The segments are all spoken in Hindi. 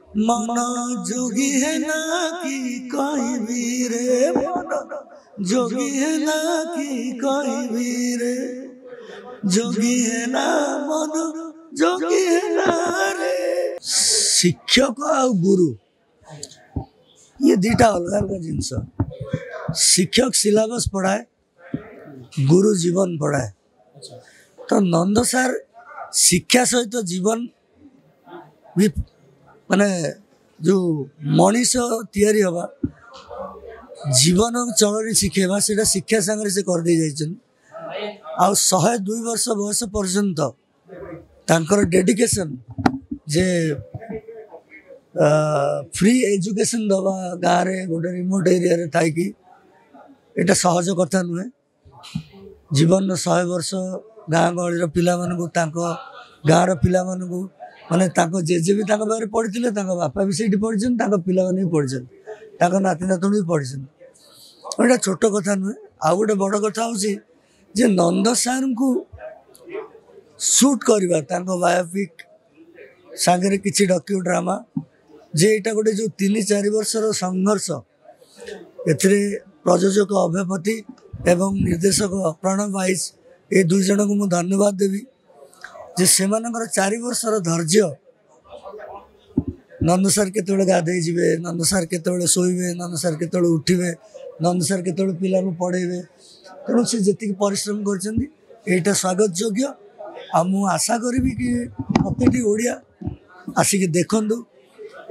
मन जोगी है ना कि कोई भी रे, मन जोगी है ना कि कोई भी रे, जोगी है ना मन जोगी है ना रे। शिक्षक और गुरु ये दीटा अलग अलग जिनस। शिक्षक सिलेबस पढ़ाए, गुरु जीवन पढ़ाए। तो नंद सार शिक्षा सहित तो जीवन भी माने जो मनीष तैयारी हवा जीवन चलनी शिखेवा से शिक्षा सांगे से कर दे जाइछन। आ 102 वर्ष बयस पर्यंत तांकर डेडिकेशन जे फ्री एजुकेशन दवा गाँव रे गोटे रिमोट एरिया रे थाई कि एटा सहज कथा नुहे। जीवन 100 वर्ष गाँ गहली पिला गाँव पिला माने जेजे भी बारे पढ़ी बापा भी से पढ़ी पिला भी पढ़ी नाती नातुण भी पढ़ी। एटा छोट कथा नुहे। आ गोटे बड़ कथा जे नंद सार को शूट करवा बायोपिक सांगे किसी डॉक्यू ड्रामा जे एटा गोटे जो 3-4 वर्षर संघर्ष एथिरे प्रयोजक अभयपति एवं निर्देशक प्रणव वाइस ये 2 जन को मुझे धन्यवाद देवी जे सेमानकर 4 वर्षर धैर्य। नंद सार केतबेले गाधे जीवे, नंद सार केतबेले शोइबे, नंद सार केतबेले उठिबे, नंद सार केतबेले पिला को पढ़ेबे। तेणु से जी परिश्रम कर स्वागत योग्य। आ मु आशा करी कि प्रति ओडिया आसिक देखु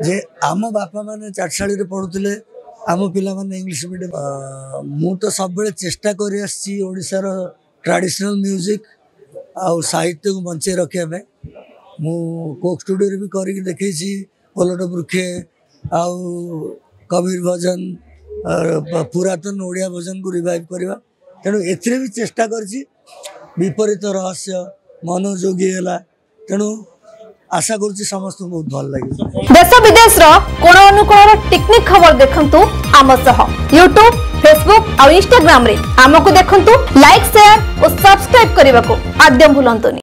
जे आम बापा माने चाटशाली रे पढ़ुले, आम पिला माने इंग्लिश मीडियम। मु तो सब बेले चेष्टा करी आसी ओडिशार ट्रेडिशनल म्यूजिक आउ साहित्य को बंचे रखा। मु कोक स्टूडियो भी करके देखी पलट वृक्षे आउ कबीर भजन पुरातन ओडिया भजन को रिवाइव करवा। तेणु एथिरे भी चेष्टा करछि। विपरीत रहस्य मनोजोगी है। तेणु आशा करुच्ची समस्त बहुत भल लगे। देश विदेश कोण अनुकोण टेक्निक खबर देखंतु आम सह यूट्यूब, फेसबुक और इंस्टाग्राम रे आमको देखंतु। लाइक, शेयर और सब्सक्राइब करने को आद्य भूलंतुनि।